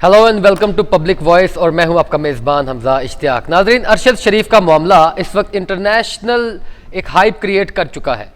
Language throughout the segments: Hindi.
Hello and welcome to public voice और मैं हूं आपका मेज़बान हमजा इश्तियाक। नाज़रीन, अरशद शरीफ का मामला इस वक्त इंटरनेशनल एक हाइप क्रिएट कर चुका है,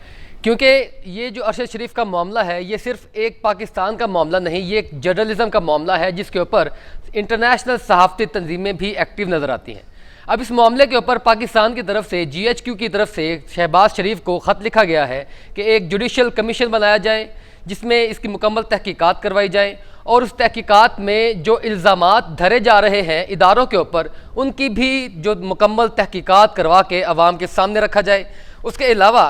क्योंकि ये जो अरशद शरीफ का मामला है ये सिर्फ एक पाकिस्तान का मामला नहीं, ये एक जर्नलिज़म का मामला है जिसके ऊपर इंटरनेशनल सहाफ़ती तंजीमें भी एक्टिव नज़र आती हैं। अब इस मामले के ऊपर पाकिस्तान की तरफ से GHQ की तरफ से शहबाज शरीफ को ख़त लिखा गया है कि एक जुडिशल कमीशन बनाया जाए जिसमें इसकी मुकम्मल तहकीकात करवाई जाए और उस तहकीकात में जो इल्ज़ामात धरे जा रहे हैं इदारों के ऊपर उनकी भी जो मुकम्मल तहकीकात करवा के अवाम के सामने रखा जाए। उसके अलावा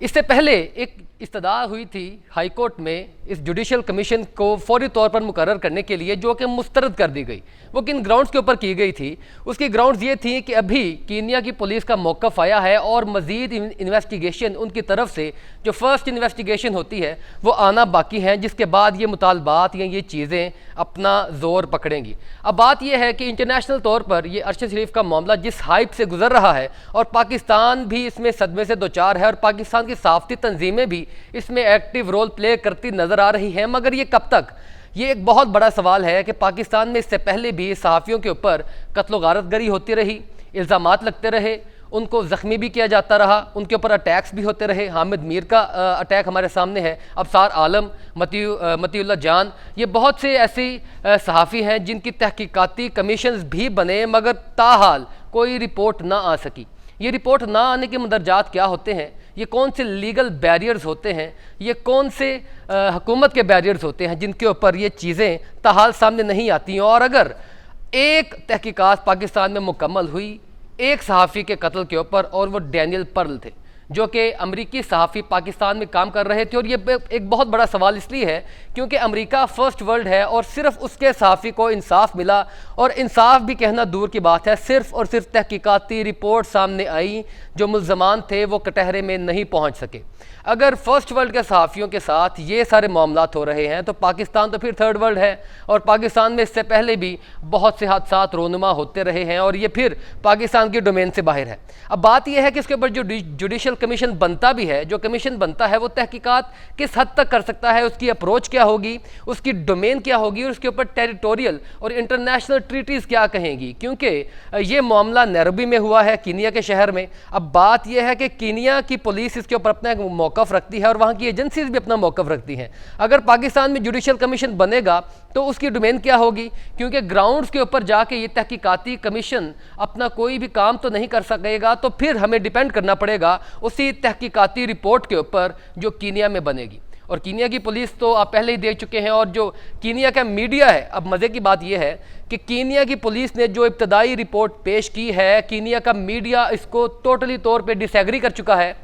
इससे पहले एक इस्तदा हुई थी हाई कोर्ट में इस जुडिशल कमीशन को फौरी तौर पर मुकर्रर करने के लिए, जो कि मुस्तरद कर दी गई। वो किन ग्राउंड्स के ऊपर की गई थी? उसकी ग्राउंड्स ये थी कि अभी कीनिया की पुलिस का मौक़िफ़ आया है और मज़ीद इन्वेस्टिगेशन उनकी तरफ से जो फर्स्ट इन्वेस्टिगेशन होती है वो आना बाकी हैं, जिसके बाद ये मुतालबात या ये चीज़ें अपना ज़ोर पकड़ेंगी। अब बात यह है कि इंटरनेशनल तौर पर ये अरशद शरीफ का मामला जिस हाइप से गुजर रहा है और पाकिस्तान भी इसमें सदमे से दो चार है और पाकिस्तान की सहाफ़ती तंजीमें भी इसमें एक्टिव रोल प्ले करती नज़र आ रही हैं, मगर ये कब तक? ये एक बहुत बड़ा सवाल है कि पाकिस्तान में इससे पहले भी सहाफ़ियों के ऊपर कत्ल गारतगरी होती रही, इल्ज़ामात लगते रहे, उनको ज़ख्मी भी किया जाता रहा, उनके ऊपर अटैक्स भी होते रहे। हामिद मीर का अटैक हमारे सामने है, अबसार आलम, मतीउल्लाह जान, ये बहुत से ऐसी सहाफ़ी हैं जिनकी तहकीकाती कमीशंस भी बने मगर ताहाल कोई रिपोर्ट ना आ सकी। ये रिपोर्ट ना आने के मंदरजात क्या होते हैं? ये कौन से लीगल बैरियर्स होते हैं? ये कौन से हुकूमत के बैरियर्स होते हैं जिनके ऊपर ये चीज़ें ताहाल सामने नहीं आती? और अगर एक तहकीकात पाकिस्तान में मुकम्मल हुई एक सहाफ़ी के कत्ल के ऊपर, और वो डैनियल पर्ल थे जो कि अमरीकी सहाफ़ी पाकिस्तान में काम कर रहे थे, और ये एक बहुत बड़ा सवाल इसलिए है क्योंकि अमरीका फ़र्स्ट वर्ल्ड है और सिर्फ उसके सहाफ़ी को इंसाफ मिला, और इंसाफ भी कहना दूर की बात है, सिर्फ और सिर्फ तहकीकाती रिपोर्ट सामने आई, जो मुल्ज़मान थे वो कटहरे में नहीं पहुँच सके। अगर फर्स्ट वर्ल्ड के सहाफ़ियों के साथ ये सारे मामलात हो रहे हैं तो पाकिस्तान तो फिर थर्ड वर्ल्ड है, और पाकिस्तान में इससे पहले भी बहुत से हादसात रोनुमा होते रहे हैं और ये फिर पाकिस्तान की डोमेन से बाहर है। अब बात यह है कि इसके ऊपर जो जुडिशल कमीशन बनता भी है, जो कमीशन बनता है वो तहकीकात किस हद तक कर सकता है, उसकी अप्रोच क्या होगी, उसकी डोमेन क्या होगी, और उसके ऊपर टेरिटोरियल और इंटरनेशनल ट्रीटीज़ क्या कहेंगी, क्योंकि ये मामला नैरोबी में हुआ है, कीनिया के शहर में। अब बात यह है कि कीनिया की पुलिस इसके ऊपर अपना एक मौक़िफ़ रखती है और वहाँ की एजेंसीज भी अपना मौक़िफ़ रखती हैं। अगर पाकिस्तान में जुडिशल कमीशन बनेगा तो उसकी डोमेन क्या होगी, क्योंकि ग्राउंड्स के ऊपर जाके ये तहकीकाती कमीशन अपना कोई भी काम तो नहीं कर सकेगा, तो फिर हमें डिपेंड करना पड़ेगा उसी तहकीकाती रिपोर्ट के ऊपर जो कीनिया में बनेगी। और कीनिया की पुलिस तो आप पहले ही देख चुके हैं, और जो कीनिया का मीडिया है, अब मज़े की बात यह है कि कीनिया की पुलिस ने जो इब्तदाई रिपोर्ट पेश की है, कीनिया का मीडिया इसको टोटली तौर पे डिसएग्री कर चुका है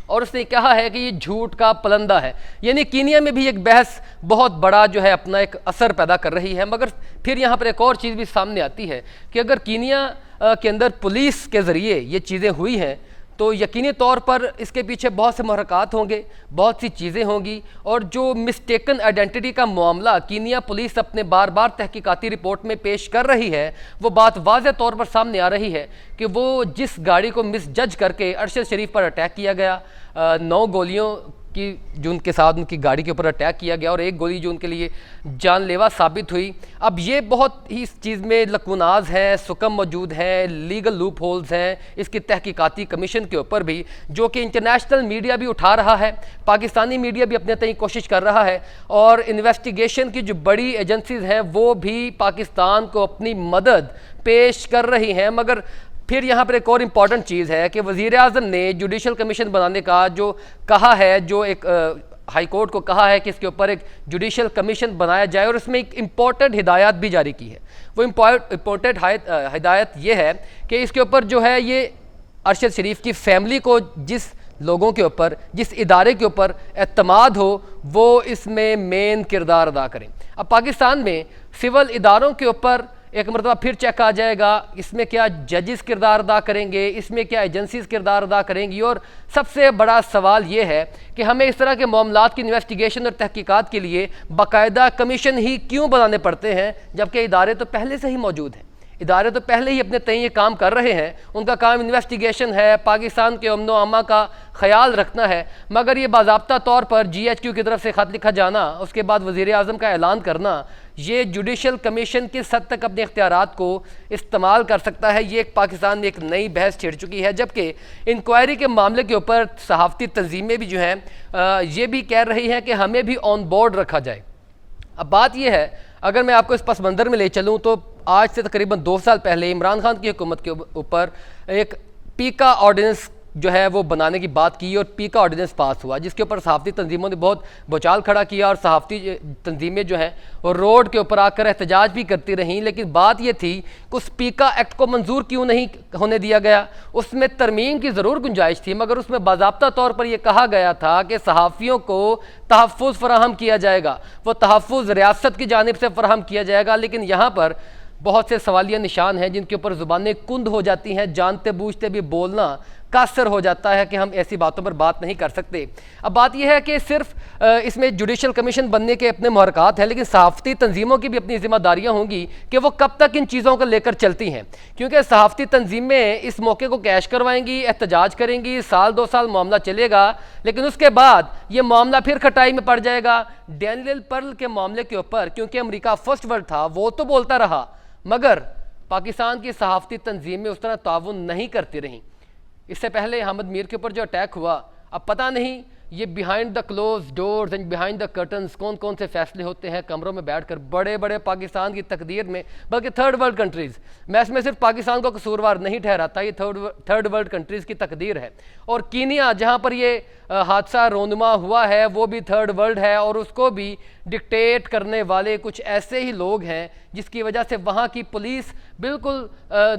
और उसने कहा है कि ये झूठ का पलंदा है। यानी कीनिया में भी एक बहस बहुत बड़ा जो है अपना एक असर पैदा कर रही है। मगर फिर यहाँ पर एक और चीज़ भी सामने आती है कि अगर कीनिया के अंदर पुलिस के ज़रिए ये चीज़ें हुई हैं तो यकीनी तौर पर इसके पीछे बहुत से महरक़ात होंगे, बहुत सी चीज़ें होंगी, और जो मिस्टेकन आइडेंटिटी का मामला कीनिया पुलिस अपने बार बार तहकीकाती रिपोर्ट में पेश कर रही है, वो बात वाज़ेह तौर पर सामने आ रही है कि वो जिस गाड़ी को मिसजज करके अरशद शरीफ पर अटैक किया गया, 9 गोलियों की जो उनके साथ उनकी गाड़ी के ऊपर अटैक किया गया और एक गोली जो उनके लिए जानलेवा साबित हुई। अब ये बहुत ही इस चीज़ में लकूनाज हैं, सुकम मौजूद हैं, लीगल लूप होल्स हैं इसकी तहकीकाती कमीशन के ऊपर भी, जो कि इंटरनेशनल मीडिया भी उठा रहा है, पाकिस्तानी मीडिया भी अपने तय कोशिश कर रहा है, और इन्वेस्टिगेशन की जो बड़ी एजेंसीज हैं वो भी पाकिस्तान को अपनी मदद पेश कर रही हैं। मगर फिर यहाँ पर एक और इम्पॉर्टेंट चीज़ है कि वज़ीर-ए-आज़म ने जुडिशल कमीशन बनाने का जो कहा है, जो एक हाई कोर्ट को कहा है कि इसके ऊपर एक जुडिशल कमीशन बनाया जाए, और इसमें एक इम्पॉर्टेंट हिदायत भी जारी की है। वो इम्पॉर्टेंट हिदायत ये है कि इसके ऊपर जो है ये अरशद शरीफ की फैमिली को जिस लोगों के ऊपर, जिस इदारे के ऊपर एतमाद हो, वो इसमें मेन किरदार अदा करें। अब पाकिस्तान में सिविल इदारों के ऊपर एक मरतबा फिर चेक आ जाएगा, इसमें क्या जजेस किरदार अदा करेंगे, इसमें क्या एजेंसीज किरदार अदा करेंगी, और सबसे बड़ा सवाल ये है कि हमें इस तरह के मामलात की इन्वेस्टिगेशन और तहकीकात के लिए बाकायदा कमीशन ही क्यों बनाने पड़ते हैं, जबकि इदारे तो पहले से ही मौजूद हैं। इदारे तो पहले ही अपने तय ये काम कर रहे हैं, उनका काम इन्वेस्टिगेशन है, पाकिस्तान के अमन व अमा का ख्याल रखना है, मगर ये बाज़ाब्ता तौर पर GHQ की तरफ से ख़त लिखा जाना, उसके बाद वज़ीर आज़म का ऐलान करना, ये जुडिशल कमीशन किस हद तक अपने इख्तियारात को इस्तेमाल कर सकता है, ये एक पाकिस्तान में एक नई बहस छिड़ चुकी है। जबकि इंक्वायरी के मामले के ऊपर सहाफ़ती तंजीमें भी जो हैं ये भी कह रही हैं कि हमें भी ऑन बोर्ड रखा जाए। अब बात यह है, अगर मैं आपको इस पस मंज़र में ले चलूँ तो आज से तकरीबन 2 साल पहले इमरान खान की हुकूमत के ऊपर एक पीका ऑर्डिनेंस जो है वो बनाने की बात की और पीका ऑर्डिनेंस पास हुआ, जिसके ऊपर सहाफ़ती तंजीमों ने बहुत बचाल खड़ा किया और सहाफ़ती तंजीमें जो हैं वो रोड के ऊपर आकर एहतजाज भी करती रहीं। लेकिन बात ये थी कि उस पीका एक्ट को मंजूर क्यों नहीं होने दिया गया। उसमें तरमीम की ज़रूर गुंजाइश थी, मगर उसमें बाज़ाब्ता तौर पर यह कहा गया था कि सहाफ़ियों को तहफ़्फ़ुज़ फ़राहम किया जाएगा, वो तहफ़्फ़ुज़ रियासत की जानिब से फ़राहम किया जाएगा। लेकिन यहाँ पर बहुत से सवालिया निशान हैं जिनके ऊपर ज़ुबानें कुंद हो जाती हैं, जानते बूझते भी बोलना कासर हो जाता है कि हम ऐसी बातों पर बात नहीं कर सकते। अब बात यह है कि सिर्फ इसमें जुडिशल कमीशन बनने के अपने मुहरक़ात हैं, लेकिन सहाफ़ती तंजीमों की भी अपनी ज़िम्मेदारियाँ होंगी कि वो कब तक इन चीज़ों को लेकर चलती हैं, क्योंकि सहाफ़ती तंजीमें इस मौके को कैश करवाएंगी, एहतजाज करेंगी, साल 2 साल मामला चलेगा, लेकिन उसके बाद ये मामला फिर खटाई में पड़ जाएगा। डैनियल पर्ल के मामले के ऊपर क्योंकि अमरीका फर्स्ट वर्ल्ड था, वो तो बोलता रहा, मगर पाकिस्तान की सहाफ़ती तंजीमें उस तरह ताउन नहीं करती रहीं। इससे पहले अहमद मीर के ऊपर जो अटैक हुआ, अब पता नहीं ये behind the close doors and behind the curtains कौन कौन से फैसले होते हैं कमरों में बैठकर बड़े बड़े पाकिस्तान की तकदीर में, बल्कि थर्ड वर्ल्ड कंट्रीज़, मैं इसमें सिर्फ पाकिस्तान को कसूरवार नहीं ठहराता, ये थर्ड वर्ल्ड कंट्रीज़ की तकदीर है। और कीनिया जहाँ पर ये हादसा रोनुमा हुआ है वो भी थर्ड वर्ल्ड है, और उसको भी डिक्टेट करने वाले कुछ ऐसे ही लोग हैं जिसकी वजह से वहाँ की पुलिस बिल्कुल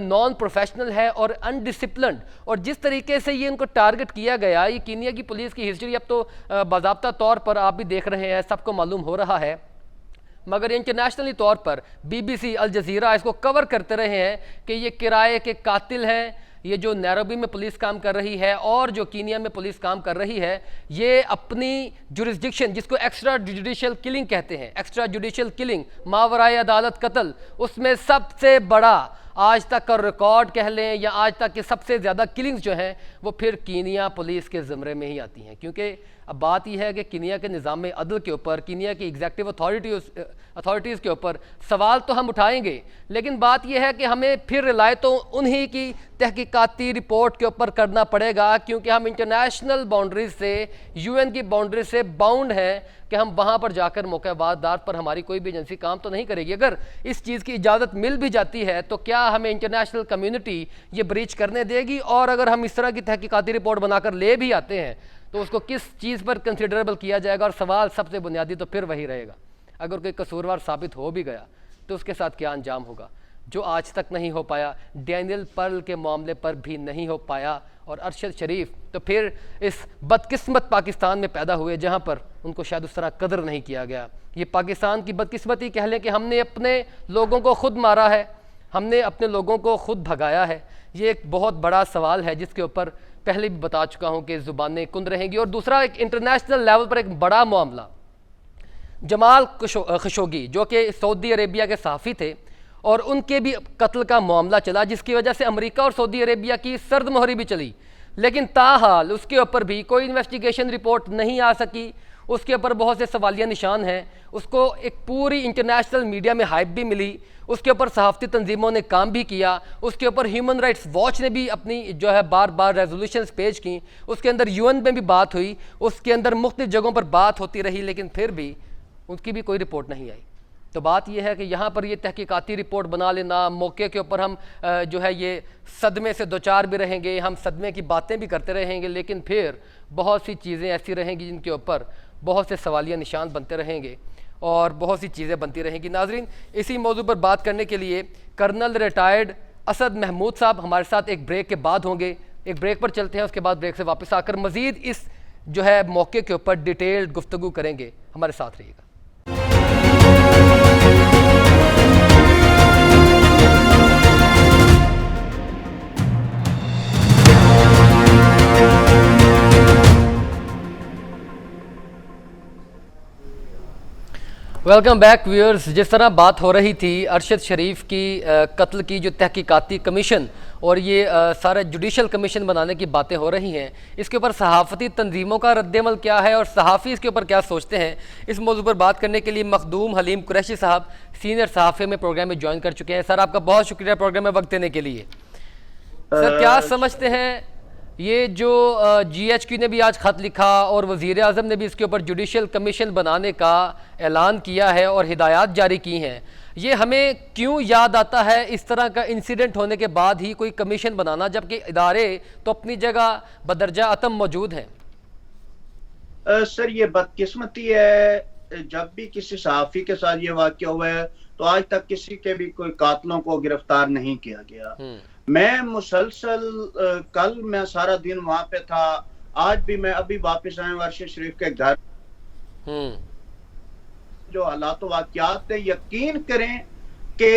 नॉन प्रोफेशनल है और अनडिसिप्लिन्ड। और जिस तरीके से ये इनको टारगेट किया गया, ये कीनिया की पुलिस की हिस्ट्री अब तो बाज़ाब्ता तौर पर आप भी देख रहे हैं, सबको मालूम हो रहा है, मगर इंटरनेशनली तौर पर BBC, अल जज़ीरा इसको कवर करते रहे हैं कि ये किराए के कातिल हैं। ये जो नैरोबी में पुलिस काम कर रही है और जो कीनिया में पुलिस काम कर रही है, ये अपनी जुरिस्डिक्शन, जिसको एक्स्ट्रा जुडिशल किलिंग कहते हैं, एक्स्ट्रा जुडिशल किलिंग, मावराए अदालत कत्ल, उसमें सबसे बड़ा आज तक का रिकॉर्ड कह लें या आज तक के सबसे ज़्यादा किलिंग्स जो हैं वो फिर कीनिया पुलिस के ज़मरे में ही आती हैं। क्योंकि अब बात यह है कि कीनिया के निज़ाम अदल के ऊपर, कीनिया की एग्जेक्टिव अथॉरिटीज़ के ऊपर सवाल तो हम उठाएंगे, लेकिन बात यह है कि हमें फिर रिलाय तो उन्हीं की तहकीकाती रिपोर्ट के ऊपर करना पड़ेगा, क्योंकि हम इंटरनेशनल बाउंड्रीज से, UN की बाउंड्री से बाउंड हैं कि हम वहाँ पर जाकर मौक़ेबात पर हमारी कोई भी एजेंसी काम तो नहीं करेगी। अगर इस चीज़ की इजाज़त मिल भी जाती है तो क्या हमें इंटरनेशनल कम्युनिटी ये ब्रीच करने देगी? और अगर हम इस तरह की तहकीकाती रिपोर्ट बनाकर ले भी आते हैं तो उसको किस चीज़ पर कंसिडरेबल किया जाएगा? और सवाल सबसे बुनियादी तो फिर वही रहेगा, अगर कोई कसूरवार साबित हो भी गया तो उसके साथ क्या अंजाम होगा, जो आज तक नहीं हो पाया, डैनियल पर्ल के मामले पर भी नहीं हो पाया। और अरशद शरीफ तो फिर इस बदकिस्मत पाकिस्तान में पैदा हुए जहाँ पर उनको शायद उस तरह कदर नहीं किया गया। ये पाकिस्तान की बदकिस्मती कह लें कि हमने अपने लोगों को खुद मारा है, हमने अपने लोगों को खुद भगाया है। ये एक बहुत बड़ा सवाल है जिसके ऊपर पहले भी बता चुका हूँ कि ज़ुबानें कुंद रहेंगी। और दूसरा, एक इंटरनेशनल लेवल पर एक बड़ा मामला, जमाल खशोगी जो कि सऊदी अरेबिया के सहाफ़ी थे और उनके भी कत्ल का मामला चला, जिसकी वजह से अमेरिका और सऊदी अरेबिया की सर्द मोहरी भी चली, लेकिन ताहाल उसके ऊपर भी कोई इन्वेस्टिगेशन रिपोर्ट नहीं आ सकी। उसके ऊपर बहुत से सवालिया निशान हैं। उसको एक पूरी इंटरनेशनल मीडिया में हाइप भी मिली, उसके ऊपर सहाफ़ती तंजीमों ने काम भी किया, उसके ऊपर ह्यूमन राइट्स वॉच ने भी अपनी जो है बार बार रेजोल्यूशंस पेश की, उसके अंदर UN में भी बात हुई, उसके अंदर मुख्तलिफ जगहों पर बात होती रही, लेकिन फिर भी उसकी भी कोई रिपोर्ट नहीं आई। तो बात यह है कि यहाँ पर ये तहकीकाती रिपोर्ट बना लेना, मौके के ऊपर हम जो है ये सदमे से दो चार भी रहेंगे, हम सदमे की बातें भी करते रहेंगे, लेकिन फिर बहुत सी चीज़ें ऐसी रहेंगी जिनके ऊपर बहुत से सवालिया निशान बनते रहेंगे और बहुत सी चीज़ें बनती रहेंगी। नाजरीन, इसी मौजू पर बात करने के लिए कर्नल रिटायर्ड असद महमूद साहब हमारे साथ एक ब्रेक के बाद होंगे। एक ब्रेक पर चलते हैं, उसके बाद ब्रेक से वापस आकर मज़ीद इस जो है मौके के ऊपर डिटेल्ड गुफ्तगू करेंगे। हमारे साथ रहिएगा। Welcome back viewers. जिस तरह बात हो रही थी अरशद शरीफ की कत्ल की जो तहकीकाती कमीशन और ये सारे जुडिशल कमीशन बनाने की बातें हो रही हैं, इसके ऊपर सहाफ़ती तंजीमों का रद्दमल क्या है और सहाफ़ी इसके ऊपर क्या सोचते हैं, इस मौजू पर बात करने के लिए मखदूम हलीम कुरैशी साहब सीनियर सहाफ़ी में प्रोग्राम में ज्वाइन कर चुके हैं। सर, आपका बहुत शुक्रिया प्रोग्राम में वक्त देने के लिए। सर, क्या समझते हैं ये जो GHQ ने भी आज ख़त लिखा और वज़ीर आज़म ने भी इसके ऊपर जुडिशल कमीशन बनाने का ऐलान किया है और हिदायत जारी की हैं, ये हमें क्यों याद आता है इस तरह का इंसिडेंट होने के बाद ही कोई कमीशन बनाना, जबकि इदारे तो अपनी जगह बदरजा अतम मौजूद हैं? सर, ये बदकिस्मती है। जब भी किसी सहाफ़ी के साथ ये वाक़या हुआ है तो आज तक किसी के भी कोई कातलों को गिरफ्तार नहीं किया गया। मैं मुसलसल कल मैं सारा दिन वहां पे था, आज भी मैं अभी वापस आया हूं अरशद शरीफ के घर। जो हालात वाक़यात थे, यकीन करें कि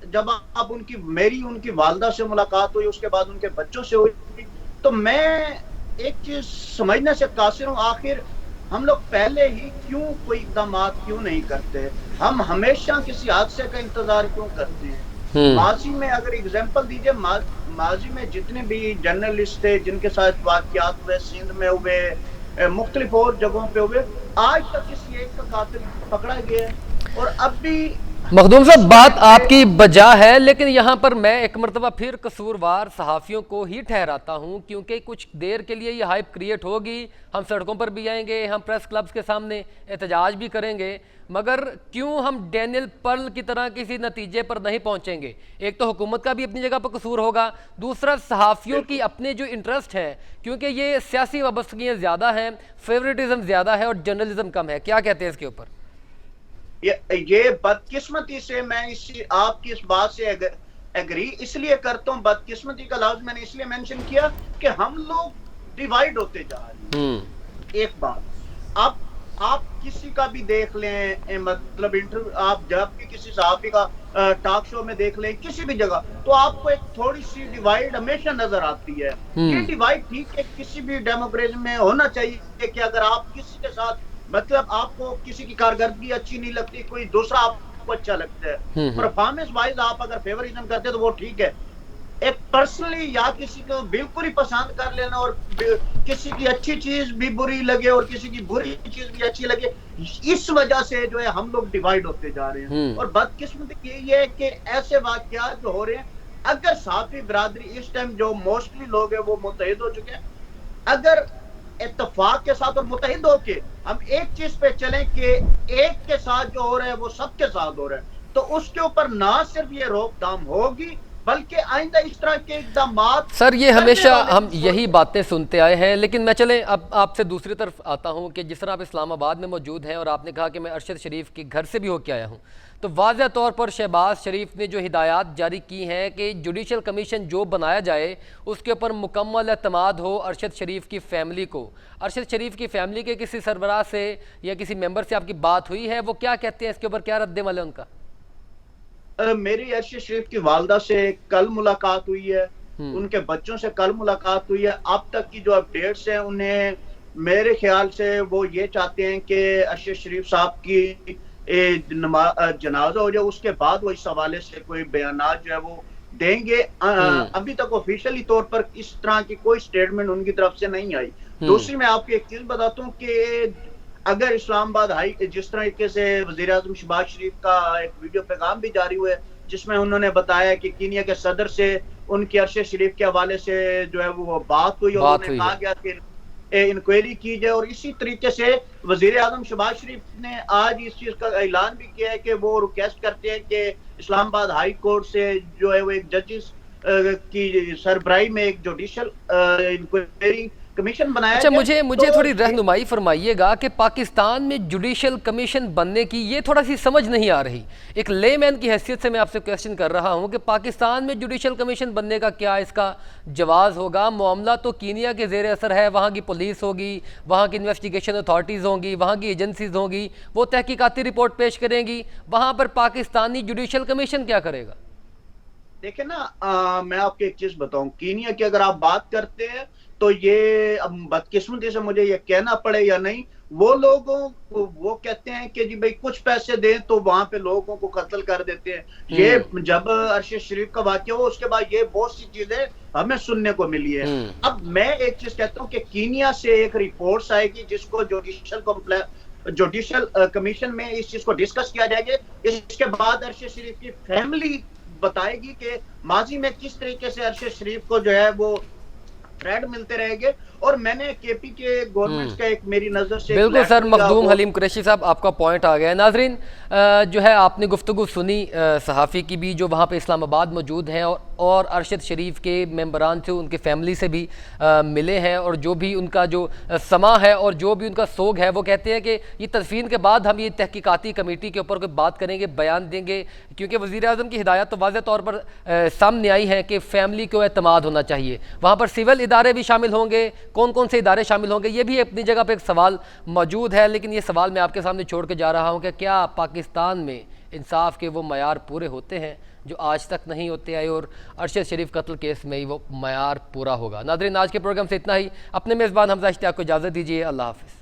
जब आप उनकी वालदा से मुलाकात हुई, उसके बाद उनके बच्चों से हुई, तो मैं एक चीज समझने से कासिर हूँ, आखिर हम लोग पहले ही क्यों कोई इक़दाम क्यों नहीं करते? हम हमेशा किसी हादसे का इंतजार क्यों करते हैं? माजी में अगर एग्जाम्पल दीजिए, माजी में जितने भी जर्नलिस्ट थे जिनके साथ वाक़यात हुए, सिंध में हुए, मुख्तलिफ और जगहों पे हुए, आज तक किसी एक का कातिल पकड़ा गया है। और अब भी मखदूम साहब, बात आपकी बजा है, लेकिन यहाँ पर मैं एक मरतबा फिर कसूरवार सहाफ़ियों को ही ठहराता हूँ, क्योंकि कुछ देर के लिए ये हाइप क्रिएट होगी, हम सड़कों पर भी आएंगे, हम प्रेस क्लब्स के सामने एहतजाज भी करेंगे, मगर क्यों हम डैनियल पर्ल की तरह किसी नतीजे पर नहीं पहुँचेंगे? एक तो हुकूमत का भी अपनी जगह पर कसूर होगा, दूसरा सहाफ़ियों की अपने जो इंटरेस्ट हैं, क्योंकि ये सियासी वाबस्तगियाँ ज़्यादा हैं, फेवरेटिज़म ज़्यादा है और जर्नलिज्म कम है। क्या कहते हैं इसके ऊपर? ये बदकिस्मती से मैं आपकी इस बात से एग्री इसलिए करता हूँ। बदकिस्मती का लफ्ज मैंने इसलिए मेंशन किया कि हम लोग डिवाइड होते जा रहे हैं। एक बात, आप किसी का भी देख लें, मतलब इंटरव्यू आप जब भी किसी सहाफ़ी का टॉक शो में देख लें, किसी भी जगह, तो आपको एक थोड़ी सी डिवाइड हमेशा नजर आती है। ये डिवाइड ठीक है, किसी भी डेमोक्रेसी में होना चाहिए कि अगर आप किसी के साथ, मतलब आपको किसी की कारकर्दगी अच्छी नहीं लगती, कोई दूसरा आपको अच्छा लगता है, परफॉर्मेंस वाइज आप अगर फेवरिज्म करते हैं तो वो ठीक है। एक पर्सनली या किसी को बिल्कुल ही पसंद कर लेना और किसी की अच्छी चीज भी बुरी लगे और किसी की बुरी चीज भी अच्छी लगे, इस वजह से जो है हम लोग डिवाइड होते जा रहे हैं। और बदकिस्मती यही है कि ऐसे वाकयात जो हो रहे हैं, अगर सहाफ़ी बिरादरी इस टाइम जो मोस्टली लोग हैं वो मुत्तहिद हो चुके हैं, अगर इत्तेफाक के साथ और मुत्तहिद होके हम एक चीज पे चलें कि एक के साथ जो हो रहा है वो सबके साथ हो रहा है, तो उसके ऊपर ना सिर्फ ये रोकथाम होगी बल्कि आइंदा इस तरह के इक़दाम। सर, ये हमेशा हम यही बातें सुनते आए हैं, लेकिन मैं चलें अब आपसे दूसरी तरफ आता हूं कि जिस तरह आप इस्लामाबाद में मौजूद हैं और आपने कहा कि मैं अरशद शरीफ के घर से भी होकर आया हूं, तो वाज़ह तौर पर शहबाज शरीफ ने जो हिदायत जारी की हैं कि जुडिशल कमीशन जो बनाया जाए उसके ऊपर मुकम्मल एतमाद हो अरशद शरीफ की फ़ैमिली को। अरशद शरीफ की फ़ैमिली के किसी सरबराह से या किसी मेंबर से आपकी बात हुई है? वो क्या कहते हैं इसके ऊपर, क्या रद्द-ए-अमल है उनका? मेरी अरशद शरीफ की वालदा से कल मुलाकात हुई है, उनके बच्चों से कल मुलाकात हुई है। अब तक की जो अपडेट्स हैं, उन्हें मेरे ख्याल से वो ये चाहते हैं कि अरशद शरीफ साहब की जनाजा हो जाए, उसके बाद वो इस हवाले से कोई बयानात जो है वो देंगे। अभी तक ऑफिशियली तौर पर इस तरह की कोई स्टेटमेंट उनकी तरफ से नहीं आई। दूसरी मैं आपको एक चीज बताता हूँ कि अगर इस्लामाबाद हाई, जिस तरीके से वज़ीर आज़म शहबाज शरीफ का एक वीडियो पैगाम भी जारी हुआ है जिसमें उन्होंने बताया कि कीनिया के सदर से उनकी अरशद शरीफ के हवाले से जो है वो बात हुई और उन्हें कहा गया कि इंक्वायरी की जाए, और इसी तरीके से वज़ीर आज़म शहबाज शरीफ ने आज इस चीज का ऐलान भी किया है कि वो रिक्वेस्ट करते हैं कि इस्लामाबाद हाई कोर्ट से जो है वो एक जजेस की सरबराही में एक जुडिशल इंक्वायरी कमीशन बनाया। अच्छा, मुझे थोड़ी रहनुमाई फरमाइएगा कि पाकिस्तान में जुडिशल कमीशन बनने की ये थोड़ा सी समझ नहीं आ रही। एक लेमैन की हैसियत से मैं आपसे क्वेश्चन कर रहा हूँ कि पाकिस्तान में जुडिशल कमीशन बनने का क्या इसका जवाज़ होगा? मामला तो कीनिया के ज़ेर असर है, वहाँ की पुलिस होगी, वहाँ की इन्वेस्टिगेशन अथॉरिटीज़ होंगी, वहाँ की एजेंसीज होंगी, वो तहकीकाती रिपोर्ट पेश करेंगी। वहाँ पर पाकिस्तानी जुडिशल कमीशन क्या करेगा? देखिए ना, मैं आपको एक चीज़ बताऊँ, कीनिया की अगर आप बात करते हैं तो ये अब बदकिस्मती से मुझे ये कहना पड़े या नहीं, वो लोगों को वो कहते हैं कि जी भाई कुछ पैसे दें तो वहां पे लोगों को कत्ल कर देते हैं। ये जब अरशद शरीफ का वाकया हो उसके बाद ये बहुत सी चीजें हमें सुनने को मिली है। अब मैं एक चीज कहता हूँ कि कीनिया से एक रिपोर्ट आएगी जिसको जुडिशल कमीशन में इस चीज को डिस्कस किया जाएगा। इसके बाद अरशद शरीफ की फैमिली बताएगी कि माजी में किस तरीके से अरशद शरीफ को जो है वो थ्रेड मिलते रहेंगे। और मैंने केपी के गवर्नमेंट का एक मेरी नजर से बिल्कुल सर, मखदूम हलीम कुरैशी साहब आपका पॉइंट आ गया है। नाजरीन, जो है आपने गुफ्तगू सुनी सहाफ़ी की भी जो वहाँ पे इस्लामाबाद मौजूद हैं और अरशद शरीफ के मेंबरान थे, उनके फैमिली से भी मिले हैं, और जो भी उनका जो समा है और जो भी उनका सोग है, वो कहते हैं कि ये तदफीन के बाद हम ये तहकीकाती कमेटी के ऊपर कोई बात करेंगे, बयान देंगे, क्योंकि वज़ीर आज़म की हिदायत तो वाज़ेह तौर पर सामने आई है कि फ़ैमिली को एतमाद होना चाहिए। वहाँ पर सिविल इदारे भी शामिल होंगे, कौन कौन से इदारे शामिल होंगे, ये भी अपनी जगह पे एक सवाल मौजूद है। लेकिन ये सवाल मैं आपके सामने छोड़ के जा रहा हूँ कि क्या पाकिस्तान में इंसाफ के वो मयार पूरे होते हैं जो आज तक नहीं होते आए, और अरशद शरीफ कत्ल केस में ही वो मयार पूरा होगा। नाज़रीन, आज के प्रोग्राम से इतना ही। अपने मेज़बान हमज़ा इश्तियाक को इजाज़त दीजिए। अल्लाह हाफ़िज़।